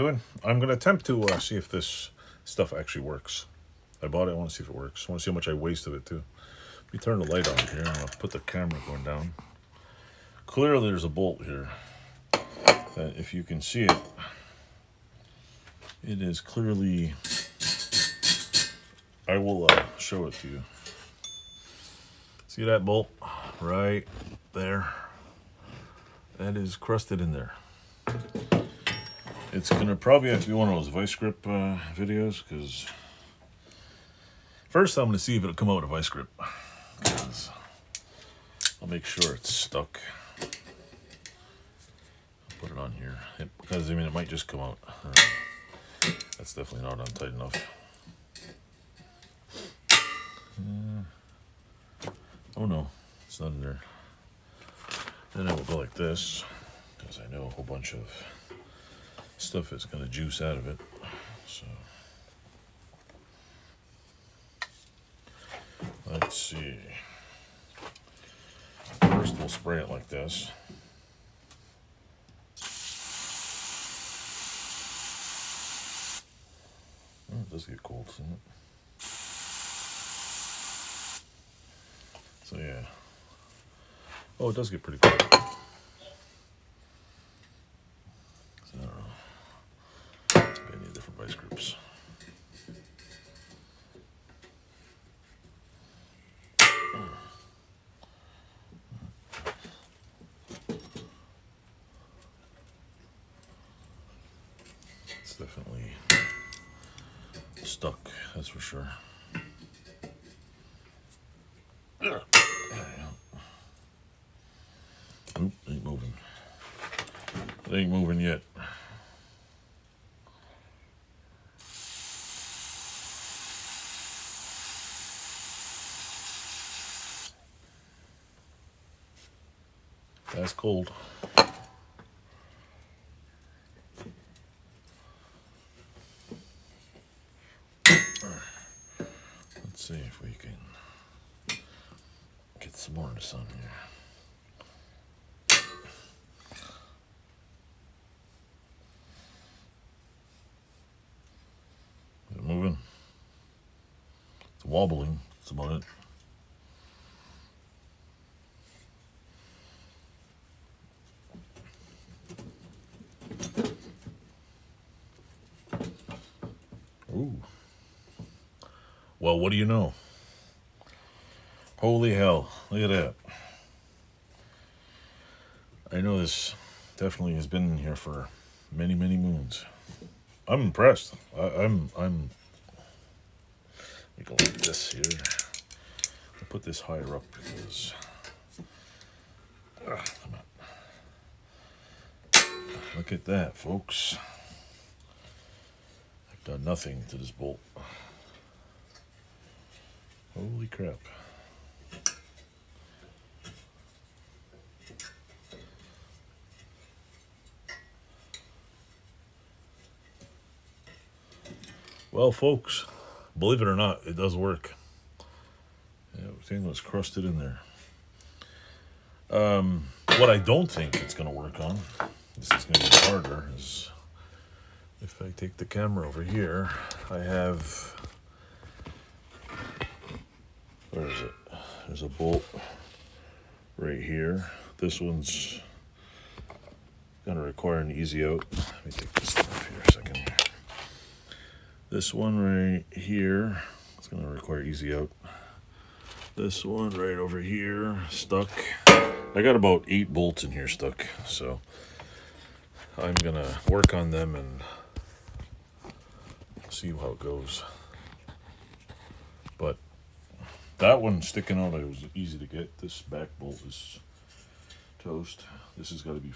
doing? I'm going to attempt to see if this stuff actually works. I bought it, I want to see if it works. I want to see how much I wasted it too. Let me turn the light on here. I'll put the camera going down. Clearly there's a bolt here. If you can see it, it is clearly... I will show it to you. See that bolt right there? That is crusted in there. It's gonna probably have to be one of those vice grip videos, because first I'm gonna see if it'll come out with a vice grip. I'll make sure it's stuck. I'll put it on here because I mean it might just come out. That's definitely not on tight enough. Oh no, it's not in there. Then I will go like this, because I know a whole bunch of stuff is going to juice out of it. So let's see. First we'll spray it like this. Oh, it does get cold, doesn't it? So yeah. Oh, it does get pretty cold. So I don't know. Maybe I need different vice grips. It's definitely stuck, that's for sure. Oop, ain't moving. It ain't moving yet. That's cold. Let's see if we can get some more in the sun here. Is it moving? It's wobbling. That's about it. Ooh. Well, what do you know? Holy hell. Look at that. I know this definitely has been in here for many, many moons. I'm impressed. I'm let me go like this here. I'll put this higher up because come on. Look at that, folks. I've done nothing to this bolt. Holy crap. Well, folks, believe it or not, it does work. Yeah, everything was crusted in there. What I don't think it's going to work on, this is going to be harder, is if I take the camera over here, I have, where is it? There's a bolt right here. This one's going to require an easy out. Let me take this off here a second. This one right here, it's going to require easy out. This one right over here, stuck. I got about 8 bolts in here stuck, so I'm going to work on them and see how it goes. But that one sticking out, it was easy to get. This back bolt is toast. This has got to be...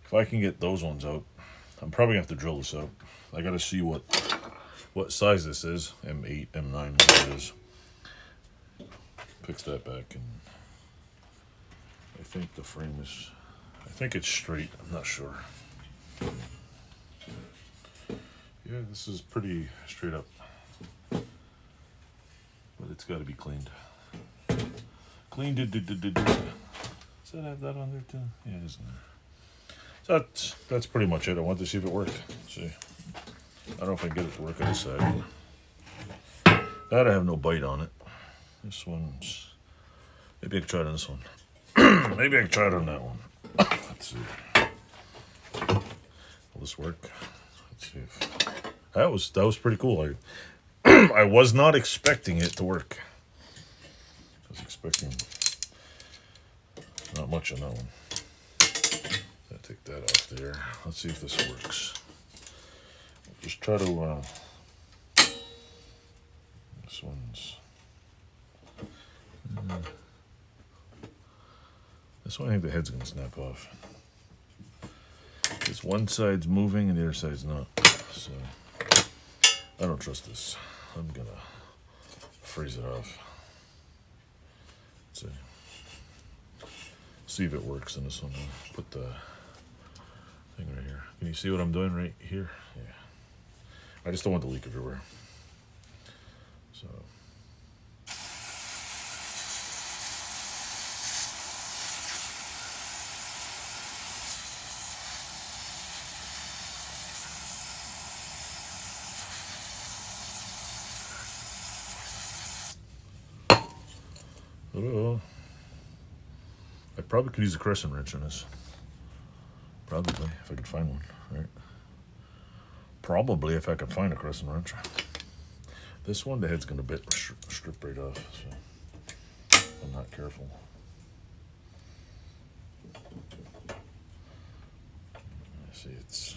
If I can get those ones out, I'm probably going to have to drill this out. I got to see what size this is, M8, M9, what it is. Fix that back, and I think the frame is, I think it's straight, I'm not sure. Yeah, this is pretty straight up, but it's got to be cleaned. Cleaned. Does that have that on there too? Yeah, it is in there. So that's pretty much it. I wanted to see if it worked. Let's see. I don't know if I can get it to work on this side. That I have no bite on it. This one's... Maybe I can try it on this one. Maybe I can try it on that one. Let's see. Will this work? Let's see if... That was pretty cool. I was not expecting it to work. I was expecting not much on that one. I'll take that off there. Let's see if this works. Just try to... this one's... This one I think the head's going to snap off. This one side's moving and the other side's not. So I don't trust this. I'm going to freeze it off. Let's see if it works in this one. I'll put the thing right here. Can you see what I'm doing right here? Yeah. I just don't want to leak everywhere. So... I probably could use a crescent wrench on this. Probably, if I could find one, right? Probably if I could find a crescent wrench. This one, the head's gonna strip right off, so I'm not careful. I see it's...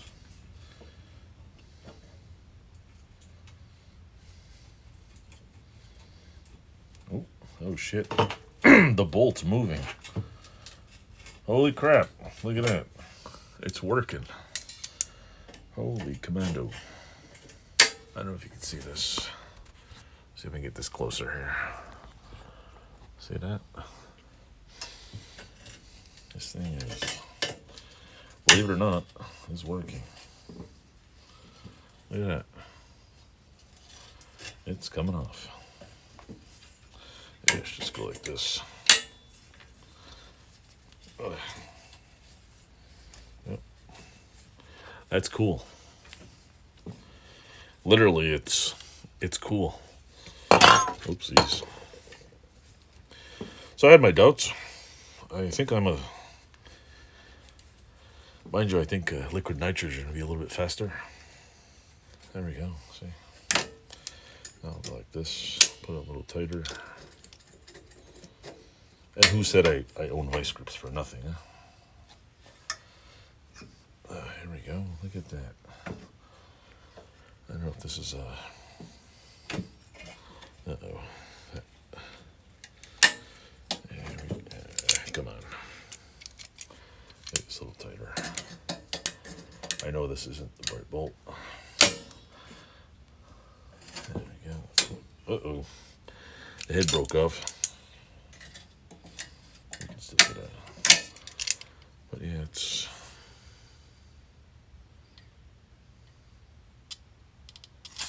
Oh shit. The bolt's moving. Holy crap. Look at that. It's working. Holy commando. I don't know if you can see this. See if I can get this closer here. See that? This thing is, believe it or not, is working. Look at that. It's coming off. Let's just go like this. Yep. That's cool. Literally, it's cool. Oopsies. So I had my doubts. I think mind you, I think liquid nitrogen will be a little bit faster. There we go. See? Now I'll go like this. Put it a little tighter. And who said I own vice grips for nothing, huh? Here we go. Look at that. I don't know if this is uh-oh. Come on. Make this a little tighter. I know this isn't the right bolt. There we go. Uh-oh. The head broke off. But yeah, it's...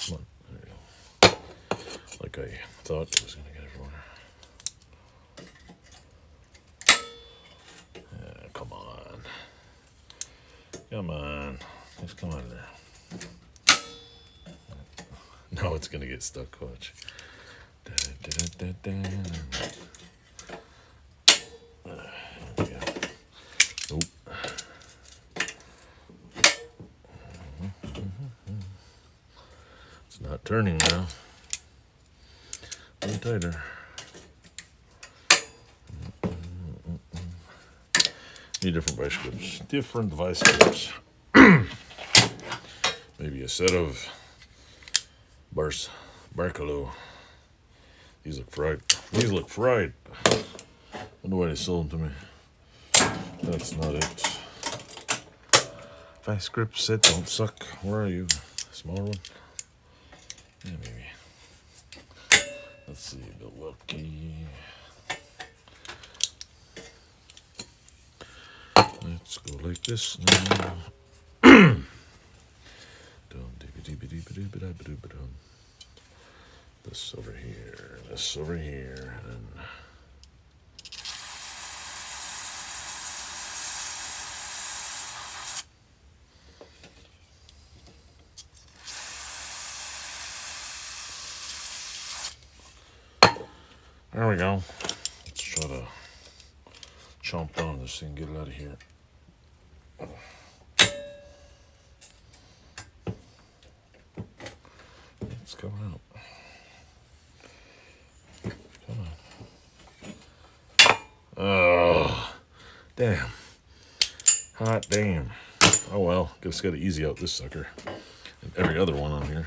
Come on, there we go. Like I thought it was going to get everywhere. Yeah, come on. Come on. Just come on there. Now it's going to get stuck, watch. Nope. It's not turning now. A little tighter. Need different vice grips. Different vice grips. Maybe a set of Barcalo. These look fried. These look fried. I wonder why they sold them to me. That's not it. Vice grips that don't suck. Where are you? Smaller one? Yeah, maybe. Let's see. Go lucky. Let's go like this now. This over here. This over here. And There we go. Let's try to chomp down this thing, get it out of here. It's coming out. Come on. Oh, damn. Hot damn. Oh well, just gotta easy out this sucker. And every other one on here.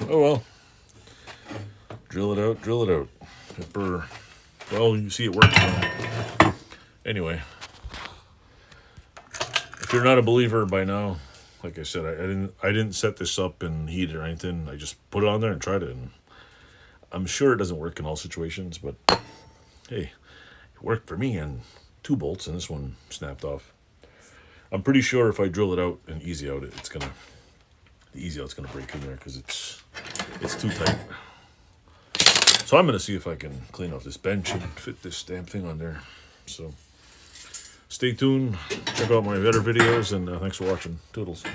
Oh well. Drill it out, drill it out. Well, you see it working. Anyway. If you're not a believer by now, like I said, I didn't set this up and heat it or anything. I just put it on there and tried it, and I'm sure it doesn't work in all situations, but hey, it worked for me, and 2 bolts, and this one snapped off. I'm pretty sure if I drill it out and easy out it, the easy out's gonna break in there because it's too tight. So I'm gonna see if I can clean off this bench and fit this damn thing on there. So stay tuned, check out my better videos, and thanks for watching. Toodles.